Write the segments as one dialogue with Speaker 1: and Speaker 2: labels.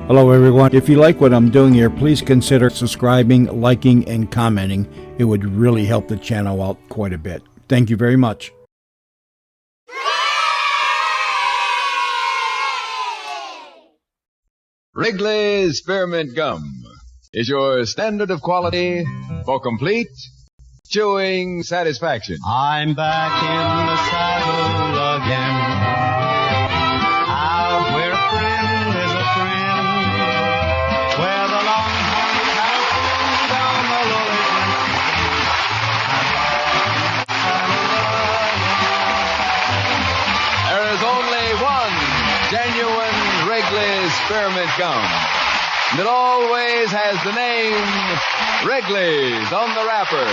Speaker 1: Hello everyone. If you like what I'm doing here, please consider subscribing, liking, and commenting. It would really help the channel out quite a bit. Thank you very much.
Speaker 2: Wrigley's Spearmint Gum is your standard of quality for complete chewing satisfaction.
Speaker 3: I'm back in the saddle again, out where a friend is a friend, where the long-horned cattle flow down the lowly glen.
Speaker 2: There is only one genuine Wrigley's Spearmint Gum. And it always has the name Wrigley's on the wrapper.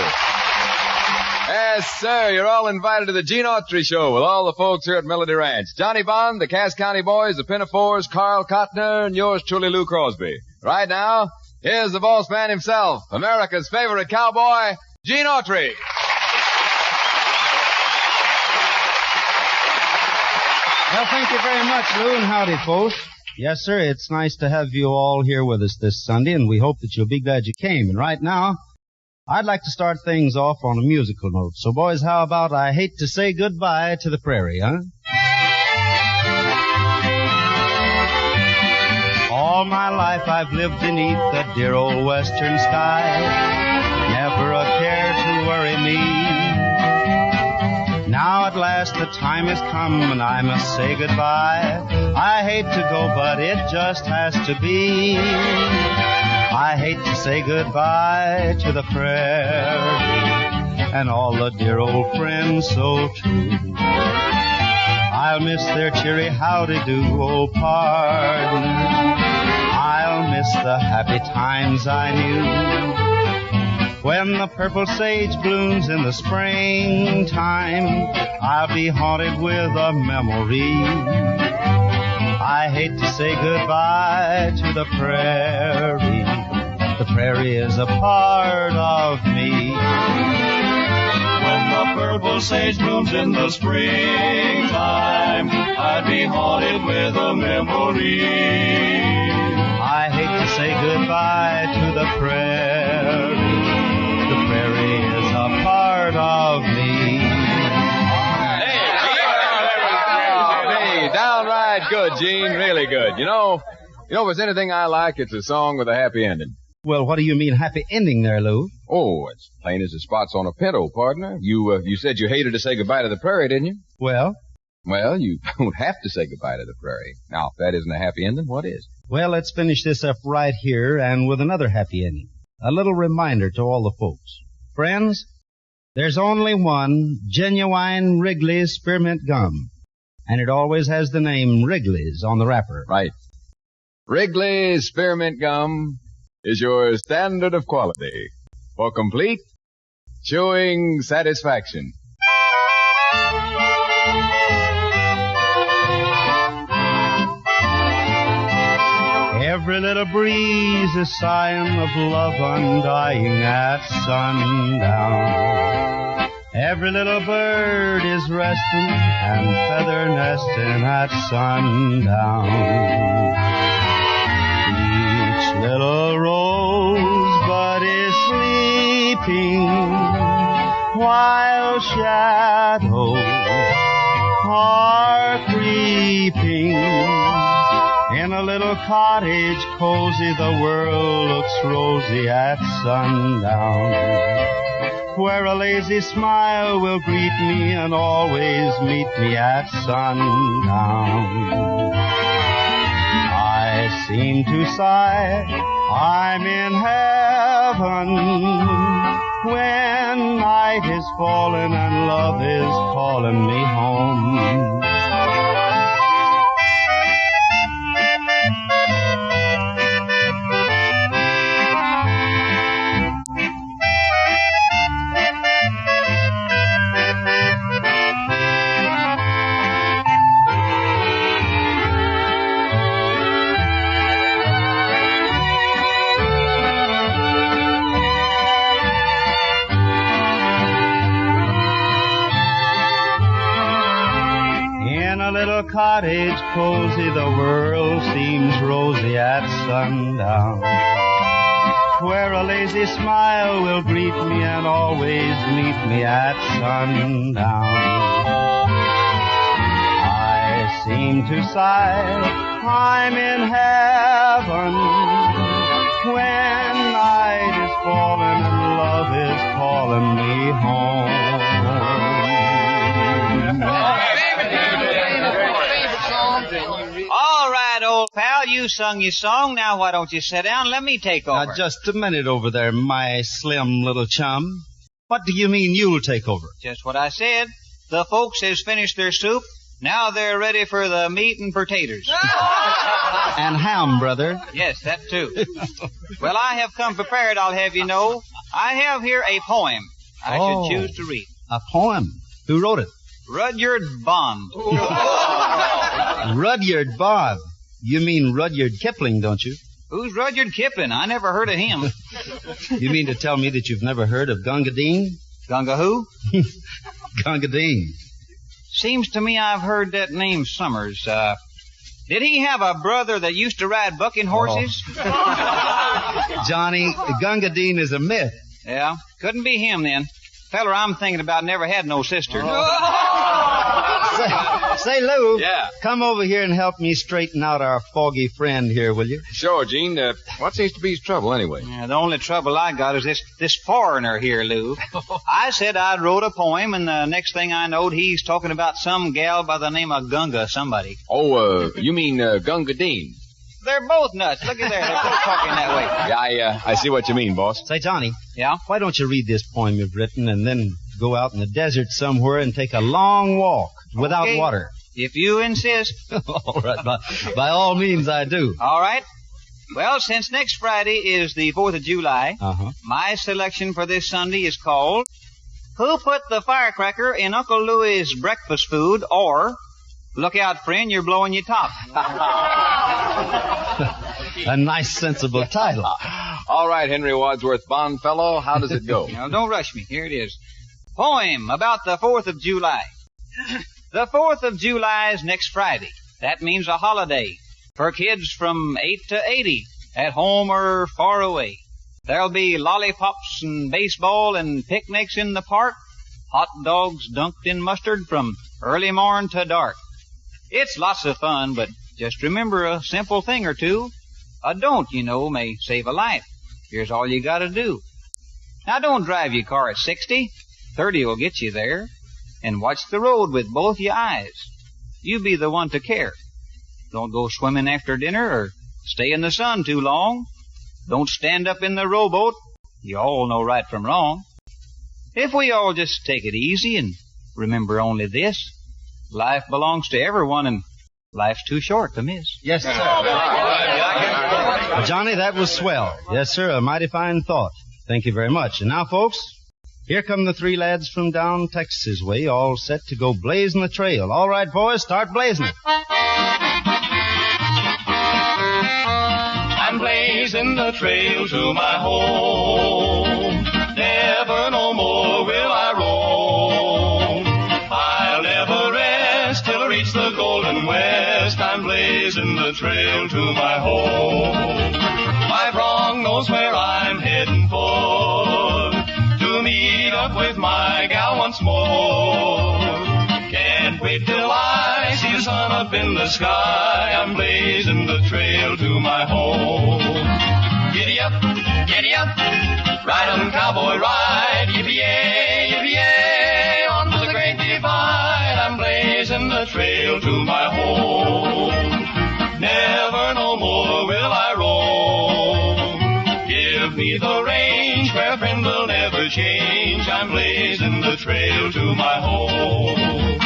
Speaker 2: Yes, sir, you're all invited to the Gene Autry Show with all the folks here at Melody Ranch. Johnny Bond, the Cass County Boys, the Pinafores, Carl Cotner, and yours truly, Lou Crosby. Right now, here's the boss man himself, America's favorite cowboy, Gene Autry.
Speaker 3: Well, thank you very much, Lou, and howdy, folks. Yes, sir, it's nice to have you all here with us this Sunday, and we hope that you'll be glad you came. And right now, I'd like to start things off on a musical note. So, boys, how about I Hate to Say Goodbye to the Prairie, huh? All my life I've lived beneath that dear old western sky, never a care to worry me. Now at last the time has come and I must say goodbye. I hate to go, but it just has to be. I hate to say goodbye to the prairie and all the dear old friends so true. I'll miss their cheery howdy-do, old partner. I'll miss the happy times I knew. When the purple sage blooms in the springtime, I'll be haunted with a memory. I hate to say goodbye to the prairie. The prairie is a part of me.
Speaker 4: When the purple sage blooms in the springtime, I'd be haunted with a memory.
Speaker 3: I hate to say goodbye to the prairie. The prairie is a part of me.
Speaker 2: Hey, downright good, Gene. Really good. You know, if there's anything I like, it's a song with a happy ending.
Speaker 3: Well, what do you mean happy ending there, Lou?
Speaker 2: Oh, it's plain as the spots on a pinto, partner. You said you hated to say goodbye to the prairie, didn't you?
Speaker 3: Well,
Speaker 2: you don't have to say goodbye to the prairie. Now, if that isn't a happy ending, what is?
Speaker 3: Well, let's finish this up right here and with another happy ending. A little reminder to all the folks. Friends, there's only one genuine Wrigley's Spearmint Gum, and it always has the name Wrigley's on the wrapper.
Speaker 2: Right. Wrigley's Spearmint Gum is your standard of quality for complete chewing satisfaction.
Speaker 3: Every little breeze is sighing of love undying at sundown. Every little bird is resting and feather nesting at sundown. Each little rosebud is sleeping while shadows are creeping. In a little cottage cozy, the world looks rosy at sundown, where a lazy smile will greet me and always meet me at sundown. I seem to sigh, I'm in heaven, when night is falling and love is calling me home. cottage cozy, the world seems rosy at sundown, where a lazy smile will greet me and always meet me at sundown. I seem to sigh, I'm in heaven, when night is falling and love is calling me home.
Speaker 5: All right, old pal, you sung your song. Now why don't you sit down? Let me take over.
Speaker 3: Now, just a minute over there, my slim little chum. What do you mean you'll take over?
Speaker 5: Just what I said. The folks has finished their soup. Now they're ready for the meat and potatoes.
Speaker 3: And ham, brother.
Speaker 5: Yes, that too. Well, I have come prepared, I'll have you know. I have here a poem I should choose to read.
Speaker 3: A poem. Who wrote it?
Speaker 5: Rudyard Bond.
Speaker 3: Rudyard Bond. You mean Rudyard Kipling, don't you?
Speaker 5: Who's Rudyard Kipling? I never heard of him.
Speaker 3: You mean to tell me that you've never heard of Gunga Din?
Speaker 5: Gunga who?
Speaker 3: Gunga Din.
Speaker 5: Seems to me I've heard that name Summers. Did he have a brother that used to ride bucking horses?
Speaker 3: Johnny, Gunga Din is a myth.
Speaker 5: Yeah, couldn't be him then. Feller I'm thinking about never had no sister.
Speaker 3: Say, Lou.
Speaker 2: Yeah.
Speaker 3: Come over here and help me straighten out our foggy friend here, will you?
Speaker 2: Sure, Gene. What seems to be his trouble, anyway?
Speaker 5: Yeah, the only trouble I got is this foreigner here, Lou. I said I wrote a poem, and the next thing I knowed, he's talking about some gal by the name of Gunga somebody.
Speaker 2: Oh, you mean Gunga Din?
Speaker 5: They're both nuts. Look at there. They're both talking that way.
Speaker 2: Yeah, I see what you mean, boss.
Speaker 3: Say, Johnny.
Speaker 5: Yeah?
Speaker 3: Why don't you read this poem you've written and then go out in the desert somewhere and take a long walk without
Speaker 5: Okay.
Speaker 3: water?
Speaker 5: If you insist.
Speaker 3: All right. By all means, I do.
Speaker 5: All right. Well, since next Friday is the 4th of July, my selection for this Sunday is called Who Put the Firecracker in Uncle Louie's Breakfast Food? Or Look Out, Friend, You're Blowing Your Top.
Speaker 3: A nice, sensible title.
Speaker 2: All right, Henry Wadsworth Bondfellow, how does it go?
Speaker 5: Now, don't rush me. Here it is. Poem about the 4th of July. The 4th of July is next Friday. That means a holiday for kids from 8 to 80, at home or far away. There'll be lollipops and baseball and picnics in the park, hot dogs dunked in mustard from early morn to dark. It's lots of fun, but just remember a simple thing or two. A don't, you know, may save a life. Here's all you gotta do. Now don't drive your car at 60. 30 will get you there. And watch the road with both your eyes. You be the one to care. Don't go swimming after dinner or stay in the sun too long. Don't stand up in the rowboat. You all know right from wrong. If we all just take it easy and remember only this, life belongs to everyone and life's too short to miss.
Speaker 3: Yes, sir. Johnny, that was swell. Yes, sir, a mighty fine thought. Thank you very much. And now, folks, here come the three lads from down Texas way, all set to go blazing the trail. All right, boys, start blazing it.
Speaker 4: I'm blazing the trail to my home. Never no more will I roam. I'll never rest till I reach the golden west. I'm blazing the trail to my home. My bronc knows where I'm heading for, to meet up with my gal once more. Can't wait till I see the sun up in the sky. I'm blazing the trail to my home. Giddy up, ride on cowboy ride. Yippee-yay, yippee-yay, on to the great divide. I'm blazing the trail to my home. Never no more will I roam. Give me the range where a friend will never change. I'm blazing the trail to my home.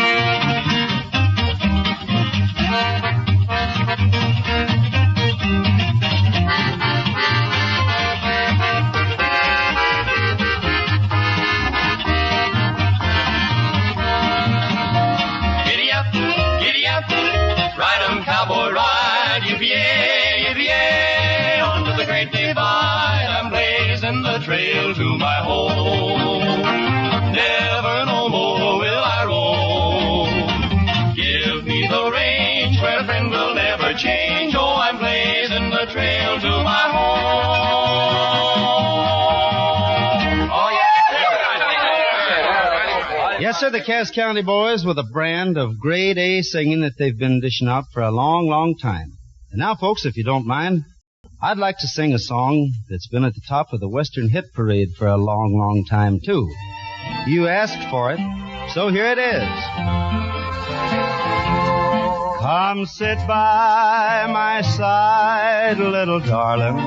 Speaker 4: Giddy up, ride 'em cowboy ride. Yippee-yay, yippee-yay, on to the great divide. I'm blazing the trail to my home. Never no more will I roam. Give me the reins trail to my home. Oh, yeah.
Speaker 3: Yes, sir, the Cass County Boys with a brand of grade A singing that they've been dishing out for a long, long time. And now, folks, if you don't mind, I'd like to sing a song that's been at the top of the Western Hit Parade for a long, long time, too. You asked for it, so here it is. Come sit by my side, little darling.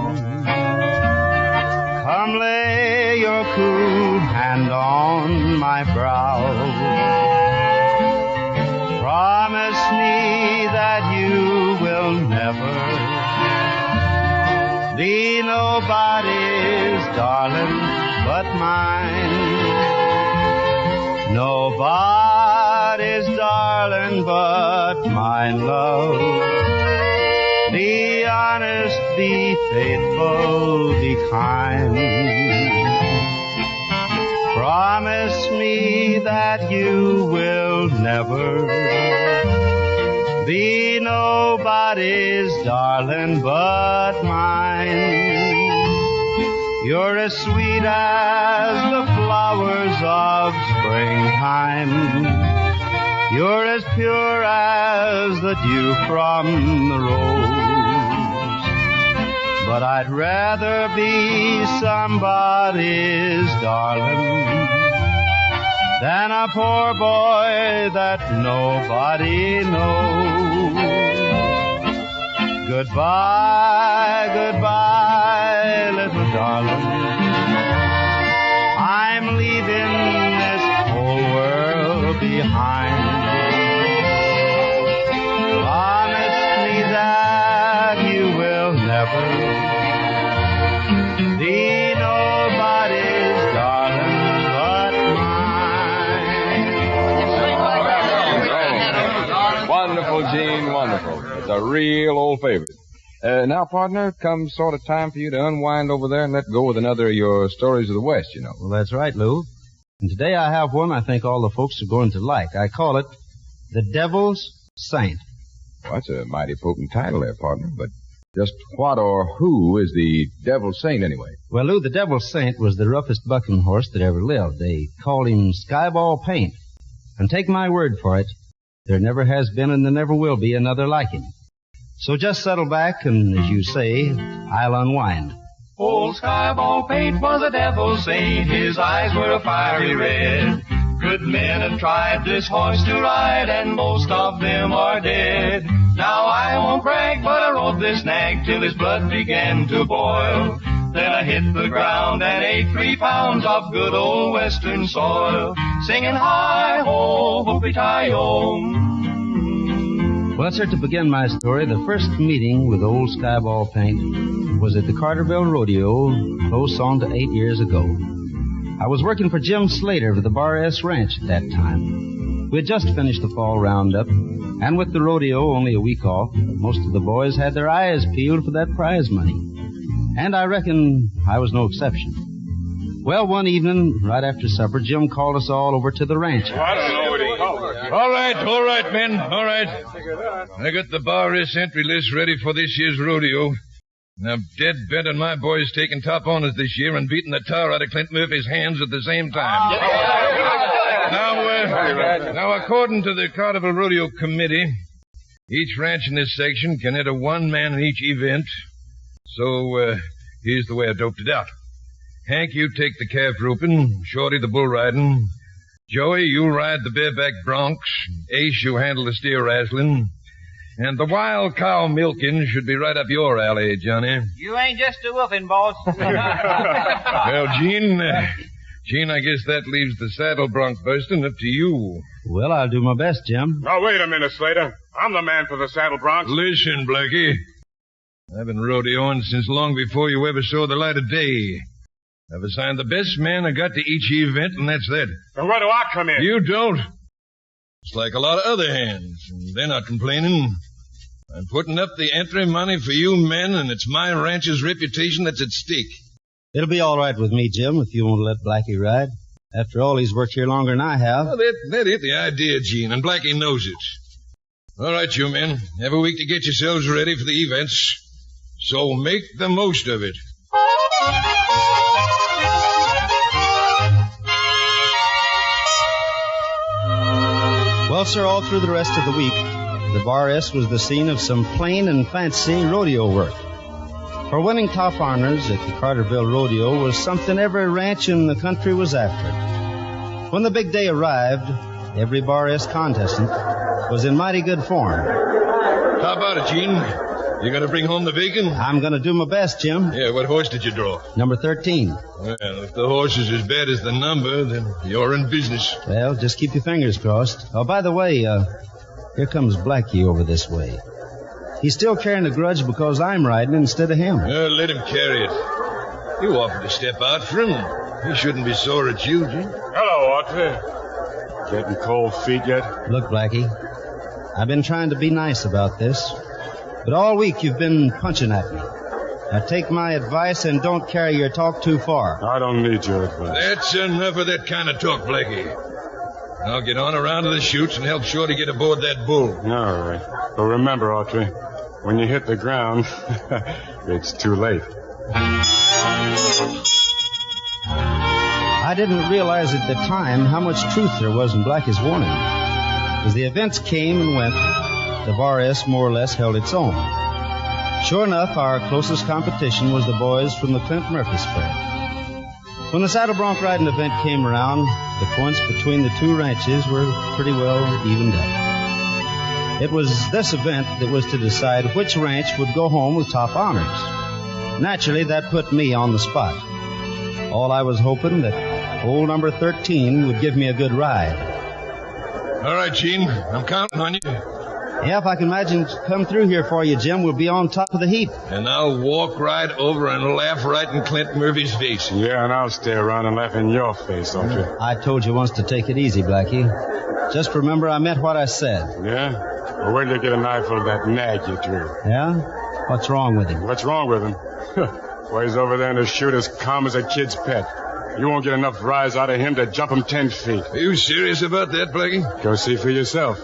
Speaker 3: Come lay your cool hand on my brow. Promise me that you will never be nobody's darling but mine. Nobody's darling but mine, love. Be honest, be faithful, be kind. Promise me that you will never be nobody's darling but mine. You're as sweet as the flowers of springtime. You're as pure as the dew from the rose. But I'd rather be somebody's darling than a poor boy that nobody knows. Goodbye, goodbye, little darling. I'm leaving this whole world behind. Promise me that you will never be nobody's darling but mine.
Speaker 2: Wonderful, Gene, wonderful. It's a real old favorite. Now, partner, comes sort of time for you to unwind over there and let go with another of your stories of the West, you know.
Speaker 3: Well, that's right, Lou. And today I have one I think all the folks are going to like. I call it The Devil's Saint.
Speaker 2: Well, that's a mighty potent title there, partner, but just what or who is the Devil's Saint, anyway?
Speaker 3: Well, Lou, the Devil's Saint was the roughest bucking horse that ever lived. They called him Skyball Paint. And take my word for it, there never has been and there never will be another like him. So just settle back and, as you say, I'll unwind.
Speaker 4: Old Skyball Paint was a devil's saint. His eyes were a fiery red. Good men have tried this horse to ride, and most of them are dead. Now I won't brag, but I rode this nag till his blood began to boil. Then I hit the ground and ate 3 pounds of good old western soil, singing hi-ho, hoopty-tie-o.
Speaker 3: Well, sir, to begin my story, the first meeting with old Skyball Paint was at the Carterville Rodeo, close on to 8 years ago. I was working for Jim Slater of the Bar S Ranch at that time. We had just finished the fall roundup, and with the rodeo only a week off, most of the boys had their eyes peeled for that prize money. And I reckon I was no exception. Well, one evening, right after supper, Jim called us all over to the ranch house.
Speaker 6: All right, men, all right. I got the Bar S entry list ready for this year's rodeo. And I'm dead bent on my boys taking top honors this year and beating the tar out of Clint Murphy's hands at the same time. Now, according to the Carterville Rodeo Committee, each ranch in this section can enter 1 man in each event. So, here's the way I doped it out. Hank, you take the calf roping, Shorty the bull riding, Joey, you ride the bareback broncs, Ace, you handle the steer wrestling, and the wild cow milking should be right up your alley, Johnny.
Speaker 5: You ain't just a whooping, boss.
Speaker 6: Well, Gene, I guess that leaves the saddle bronc bursting up to you.
Speaker 3: Well, I'll do my best, Jim.
Speaker 7: Now, wait a minute, Slater. I'm the man for the saddle broncs.
Speaker 6: Listen, Blackie. I've been rodeoing since long before you ever saw the light of day. I've assigned the best man I got to each event, and that's that.
Speaker 7: Then where do I come in?
Speaker 6: You don't. It's like a lot of other hands, and they're not complaining. I'm putting up the entry money for you men, and it's my ranch's reputation that's at stake.
Speaker 3: It'll be all right with me, Jim, if you want to let Blackie ride. After all, he's worked here longer than I have.
Speaker 6: Well, that ain't the idea, Gene, and Blackie knows it. All right, you men. Have a week to get yourselves ready for the events. So make the most of it.
Speaker 3: Well, sir, all through the rest of the week, the Bar S was the scene of some plain and fancy rodeo work. For winning top honors at the Carterville Rodeo was something every ranch in the country was after. When the big day arrived, every Bar S contestant was in mighty good form.
Speaker 6: How about it, Gene? You gonna bring home the bacon?
Speaker 3: I'm gonna do my best, Jim.
Speaker 6: Yeah, what horse did you draw?
Speaker 3: Number 13.
Speaker 6: Well, if the horse is as bad as the number, then you're in business.
Speaker 3: Well, just keep your fingers crossed. Oh, by the way, here comes Blackie over this way. He's still carrying a grudge because I'm riding instead of him.
Speaker 6: Let him carry it. You offered to step out for him. He shouldn't be sore at you, Gene.
Speaker 7: Hello, Autry. Getting cold feet yet?
Speaker 3: Look, Blackie, I've been trying to be nice about this, but all week you've been punching at me. Now take my advice and don't carry your talk too far.
Speaker 7: I don't need your advice.
Speaker 6: That's enough of that kind of talk, Blackie. Now get on around to the chutes and help Shorty get aboard that bull.
Speaker 7: All right. But remember, Autry, when you hit the ground, it's too late.
Speaker 3: I didn't realize at the time how much truth there was in Blackie's warning. As the events came and went, the Bar S more or less held its own. Sure enough, our closest competition was the boys from the Clint Murphy spread. When the saddle bronc riding event came around, the points between the two ranches were pretty well evened up. It was this event that was to decide which ranch would go home with top honors. Naturally, that put me on the spot. All I was hoping that old number 13 would give me a good ride.
Speaker 6: All right, Gene. I'm counting on you.
Speaker 3: Yeah, if I can imagine come through here for you, Jim, we'll be on top of the heap.
Speaker 6: And I'll walk right over and laugh right in Clint Murphy's face.
Speaker 7: Yeah, and I'll stay around and laugh in your face, Autry.
Speaker 3: I told you once to take it easy, Blackie. Just remember I meant what I said.
Speaker 7: Yeah? Well, where did you get an eyeful of that nag you drew?
Speaker 3: Yeah? What's wrong with him?
Speaker 7: What's wrong with him? Well, he's over there in the chute as calm as a kid's pet. You won't get enough rise out of him to jump him 10 feet.
Speaker 6: Are you serious about that, Blackie?
Speaker 7: Go see for yourself.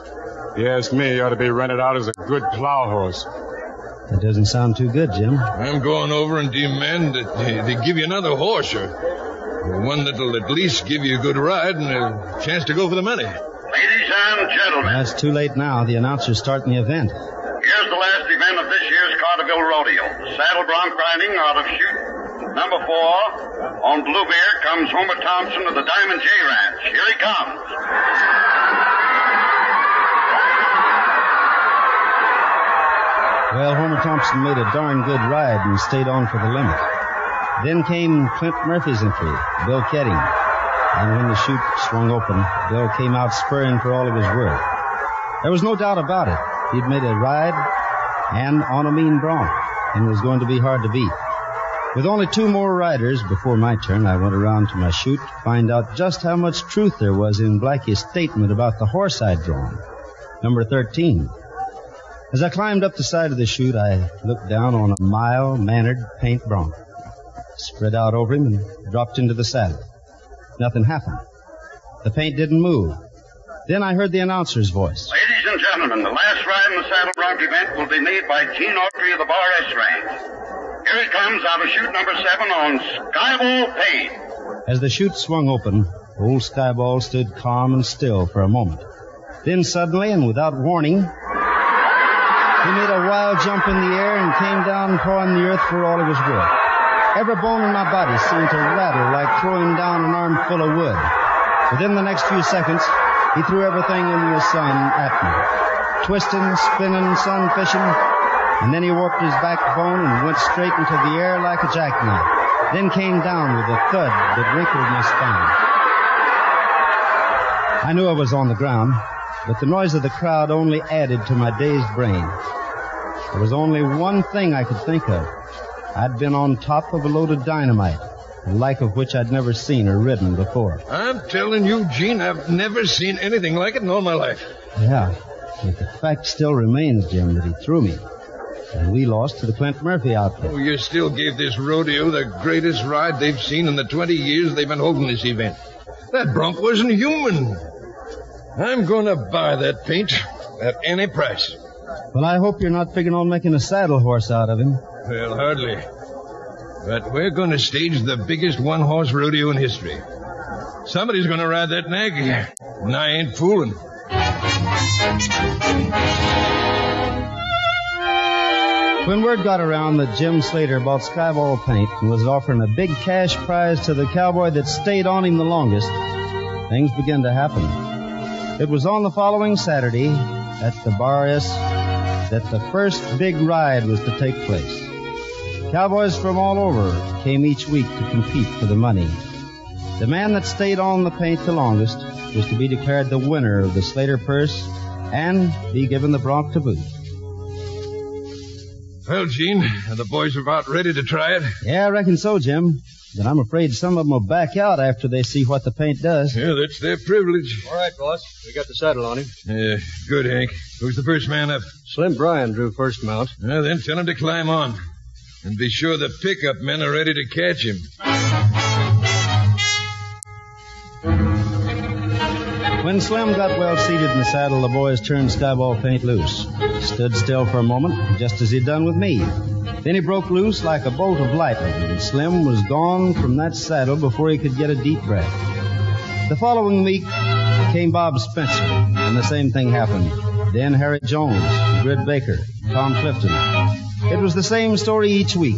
Speaker 7: If you ask me, he ought to be rented out as a good plow horse.
Speaker 3: That doesn't sound too good, Jim.
Speaker 6: I'm going over and demand that they give you another horse, or one that'll at least give you a good ride and a chance to go for the money.
Speaker 8: Ladies and gentlemen.
Speaker 3: That's too late now. The announcer's starting the event.
Speaker 8: Here's the last event of this year's Carterville Rodeo. Saddle bronc riding out of chute number 4. On Blue Bear comes Homer Thompson of the Diamond J Ranch. Here he comes.
Speaker 3: Well, Homer Thompson made a darn good ride and stayed on for the limit. Then came Clint Murphy's entry, Bill Ketting. And when the chute swung open, Bill came out spurring for all he was worth. There was no doubt about it. He'd made a ride and on a mean bronc and was going to be hard to beat. With only 2 more riders before my turn, I went around to my chute to find out just how much truth there was in Blackie's statement about the horse I'd drawn, number 13. As I climbed up the side of the chute, I looked down on a mild-mannered paint bronc. Spread out over him and dropped into the saddle. Nothing happened. The paint didn't move. Then I heard the announcer's voice.
Speaker 8: Ladies and gentlemen, the last ride in the saddle bronc event will be made by Gene Autry of the Bar S Ranch. Here he comes out of chute number 7 on Skyball Paint.
Speaker 3: As the chute swung open, old Skyball stood calm and still for a moment. Then suddenly and without warning, he made a wild jump in the air and came down pawing the earth for all it was worth. Every bone in my body seemed to rattle like throwing down an armful of wood. Within the next few seconds, he threw everything in the sun at me. Twisting, spinning, sun fishing, and then he warped his backbone and went straight into the air like a jackknife. Then came down with a thud that wrinkled my spine. I knew I was on the ground, but the noise of the crowd only added to my dazed brain. There was only one thing I could think of. I'd been on top of a load of dynamite, the like of which I'd never seen or ridden before.
Speaker 6: I'm telling you, Gene, I've never seen anything like it in all my life.
Speaker 3: Yeah, but the fact still remains, Jim, that he threw me. And we lost to the Clint Murphy outfit.
Speaker 6: Oh, you still gave this rodeo the greatest ride they've seen in the 20 years they've been holding this event. That bronc wasn't human. I'm going to buy that paint at any price.
Speaker 9: Well, I hope you're not figuring on making a saddle horse out of him.
Speaker 6: Well, hardly. But we're going to stage the biggest one-horse rodeo in history. Somebody's going to ride that nag, and I ain't fooling.
Speaker 9: When word got around that Jim Slater bought skyball paint and was offering a big cash prize to the cowboy that stayed on him the longest, things began to happen. It was on the following Saturday at the Bar S that the first big ride was to take place. Cowboys from all over came each week to compete for the money. The man that stayed on the paint the longest was to be declared the winner of the Slater purse and be given the bronc to boot.
Speaker 6: Well, Gene, are the boys about ready to try it?
Speaker 9: Yeah, I reckon so, Jim. But I'm afraid some of them will back out after they see what the paint does.
Speaker 6: Yeah, that's their privilege.
Speaker 10: All right, boss. We got the saddle on him.
Speaker 6: Good, Hank. Who's the first man up?
Speaker 10: Slim Bryan drew first mount.
Speaker 6: Well, then tell him to climb on. And be sure the pickup men are ready to catch him.
Speaker 9: When Slim got well seated in the saddle, the boys turned skyball paint loose. He stood still for a moment, just as he'd done with me. Then he broke loose like a bolt of lightning, and Slim was gone from that saddle before he could get a deep breath. The following week came Bob Spencer, and the same thing happened. Then Harry Jones, Grid Baker, Tom Clifton. It was the same story each week.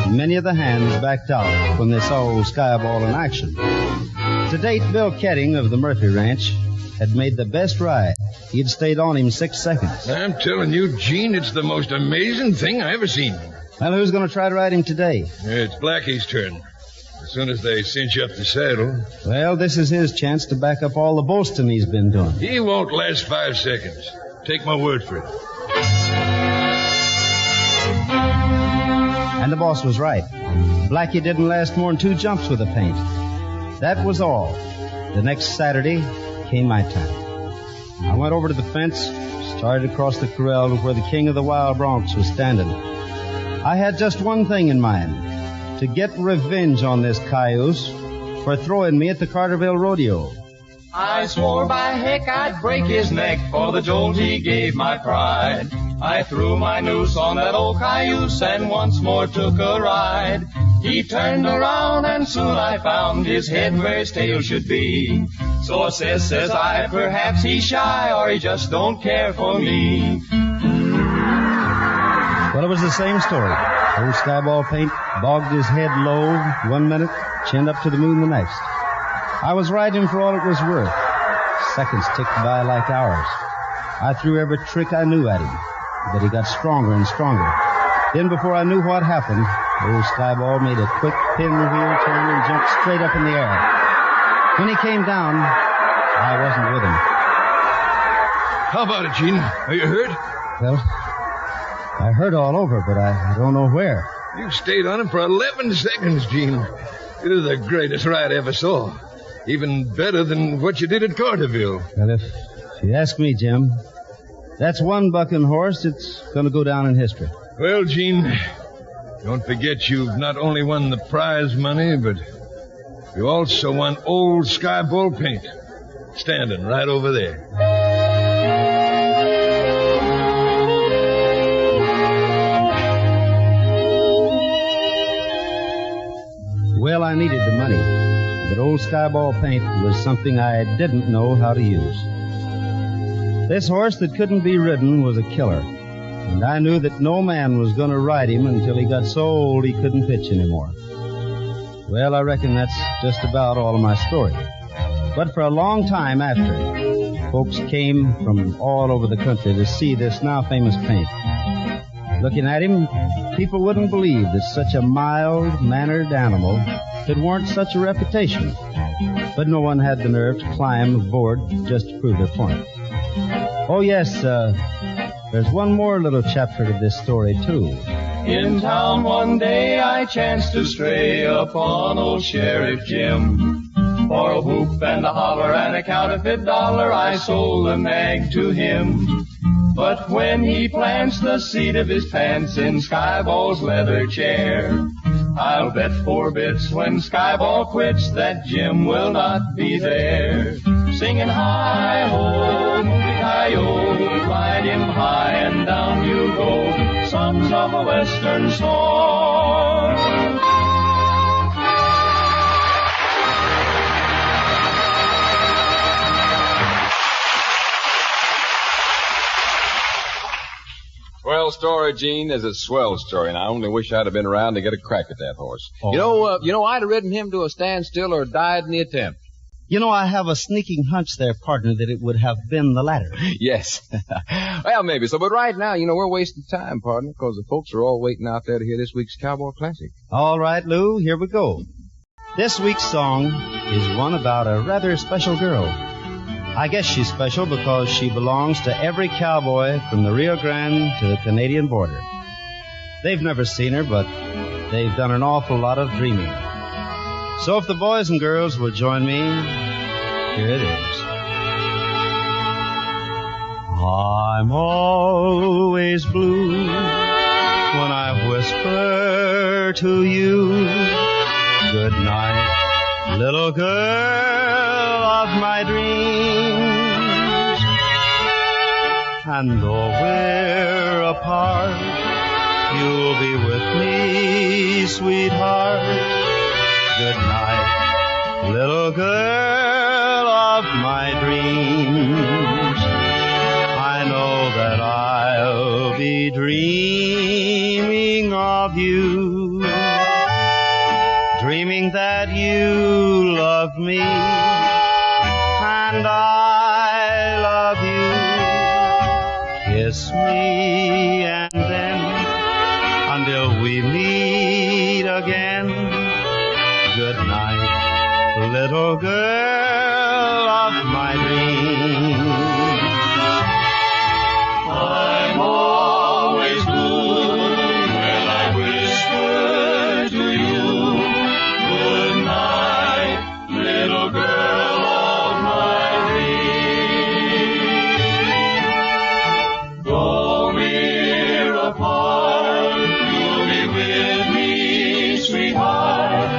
Speaker 9: Many of the hands backed out when they saw old Skyball in action. To date, Bill Ketting of the Murphy Ranch had made the best ride. He'd stayed on him 6 seconds.
Speaker 6: I'm telling you, Gene, it's the most amazing thing I ever seen.
Speaker 9: Well, who's going to try to ride him today?
Speaker 6: It's Blackie's turn. As soon as they cinch up the saddle.
Speaker 9: Well, this is his chance to back up all the boasting he's been doing.
Speaker 6: He won't last 5 seconds. Take my word for it.
Speaker 9: And the boss was right. Blackie didn't last more than 2 jumps with the paint. That was all. The next Saturday came my time. I went over to the fence, started across the corral to where the king of the wild broncs was standing. I had just one thing in mind, to get revenge on this cayuse for throwing me at the Carterville Rodeo.
Speaker 4: I swore by heck I'd break his neck for the jolt he gave my pride. I threw my noose on that old cayuse and once more took a ride. He turned around and soon I found his head where his tail should be. So says I, perhaps he's shy or he just don't care for me.
Speaker 9: Well, it was the same story. Old Skyball Paint bogged his head low 1 minute, chinned up to the moon the next. I was riding for all it was worth. Seconds ticked by like hours. I threw every trick I knew at him, but he got stronger and stronger. Then before I knew what happened, old Skyball made a quick pinwheel turn and jumped straight up in the air. When he came down, I wasn't with him.
Speaker 6: How about it, Gene? Are you hurt?
Speaker 9: Well, I hurt all over, but I don't know where.
Speaker 6: You stayed on him for 11 seconds, Gene. It is the greatest ride I ever saw. Even better than what you did at Carterville.
Speaker 9: Well, if you ask me, Jim, that's one bucking horse that's going to go down in history.
Speaker 6: Well, Gene, don't forget you've not only won the prize money, but you also won old Skyball Paint, standing right over there.
Speaker 9: Well, I needed the money, but old Skyball Paint was something I didn't know how to use. This horse that couldn't be ridden was a killer, and I knew that no man was going to ride him until he got so old he couldn't pitch anymore. Well, I reckon that's just about all of my story. But for a long time after, folks came from all over the country to see this now famous paint. Looking at him, people wouldn't believe that such a mild-mannered animal could warrant such a reputation. But no one had the nerve to climb aboard just to prove their point. Oh, yes, there's one more little chapter to this story, too.
Speaker 4: In town one day I chanced to stray upon old Sheriff Jim. For a whoop and a holler and a counterfeit dollar I sold a nag to him. But when he plants the seat of his pants in Skyball's leather chair, I'll bet 4 bits when Skyball quits that Jim will not be there. Singing hi-ho, movie-hi-yo, ride him high and down you go, sons of a western soil.
Speaker 11: Swell story, Gene. Is a swell story, and I only wish I'd have been around to get a crack at that horse.
Speaker 9: Oh.
Speaker 11: You know, I'd have ridden him to a standstill or died in the attempt.
Speaker 9: You know, I have a sneaking hunch there, partner, that it would have been the latter.
Speaker 11: Yes. Well, maybe so, but right now, we're wasting time, partner, because the folks are all waiting out there to hear this week's Cowboy Classic.
Speaker 9: All right, Lou, here we go. This week's song is one about a rather special girl. I guess she's special because she belongs to every cowboy from the Rio Grande to the Canadian border. They've never seen her, but they've done an awful lot of dreaming. So if the boys and girls will join me, here it is. I'm always blue when I whisper to you, good night, little girl of my dreams. And though we're apart, you'll be with me, sweetheart. Good night, little girl of my dreams. I know that I'll be dreaming of you, dreaming that you love me, and I love you. Kiss me, and then, until we meet again, good night, little girl of my dreams.
Speaker 4: I'm always blue when I whisper to you, good night, little girl of my dreams. Though we're apart, you'll be with me, sweetheart.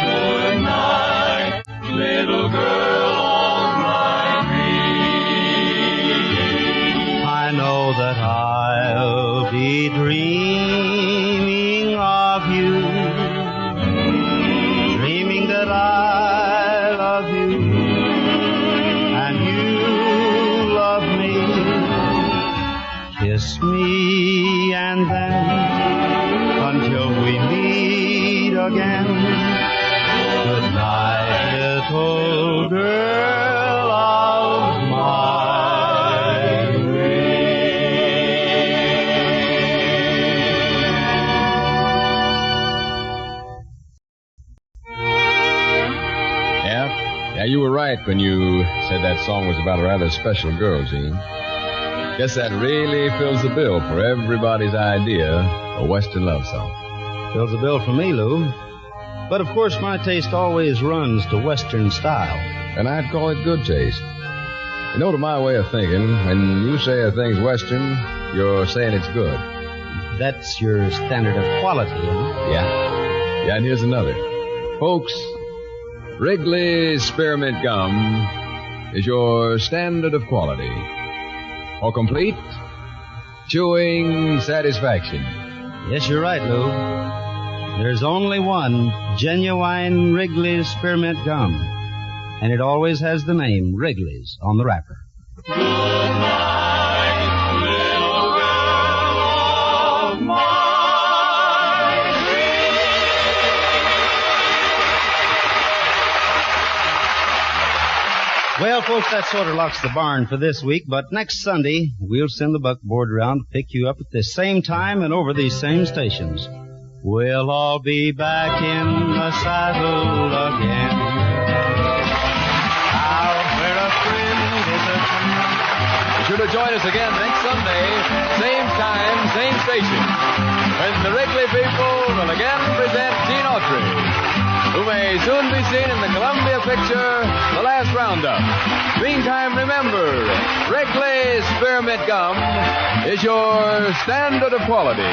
Speaker 4: Good night, little girl of my dreams.
Speaker 9: I know that I'll be dreaming of you, dreaming that I love you, and you love me. Kiss me, and then, until we meet again, good night, little girl of my
Speaker 11: Yeah, you were right when you said that song was about a rather special girl, Gene. Guess that really fills the bill for everybody's idea of a Western love song.
Speaker 9: Fills the bill for me, Lou. But of course my taste always runs to Western style.
Speaker 11: And I'd call it good taste. To my way of thinking, when you say a thing's Western, you're saying it's good.
Speaker 9: That's your standard of quality, huh?
Speaker 11: Yeah, and here's another. Folks, Wrigley's Spearmint Gum is your standard of quality. For complete chewing satisfaction.
Speaker 9: Yes, you're right, Lou. There's only one genuine Wrigley's Spearmint Gum, and it always has the name Wrigley's on the wrapper.
Speaker 4: Good night, little girl of my dreams.
Speaker 9: Well, folks, that sort of locks the barn for this week, but next Sunday, we'll send the buckboard around to pick you up at this same time and over these same stations. We'll all be back in the saddle again. Out where a friend is a friend.
Speaker 11: Be sure to join us again next Sunday, same time, same station, when the Wrigley people will again present Gene Autry, who may soon be seen in the Columbia picture, The Last Roundup. Meantime, remember, Wrigley's Spearmint Gum is your standard of quality.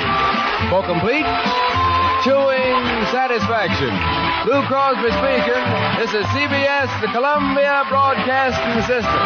Speaker 11: For complete chewing satisfaction. Lou Crosby speaking. This is CBS, the Columbia Broadcasting System.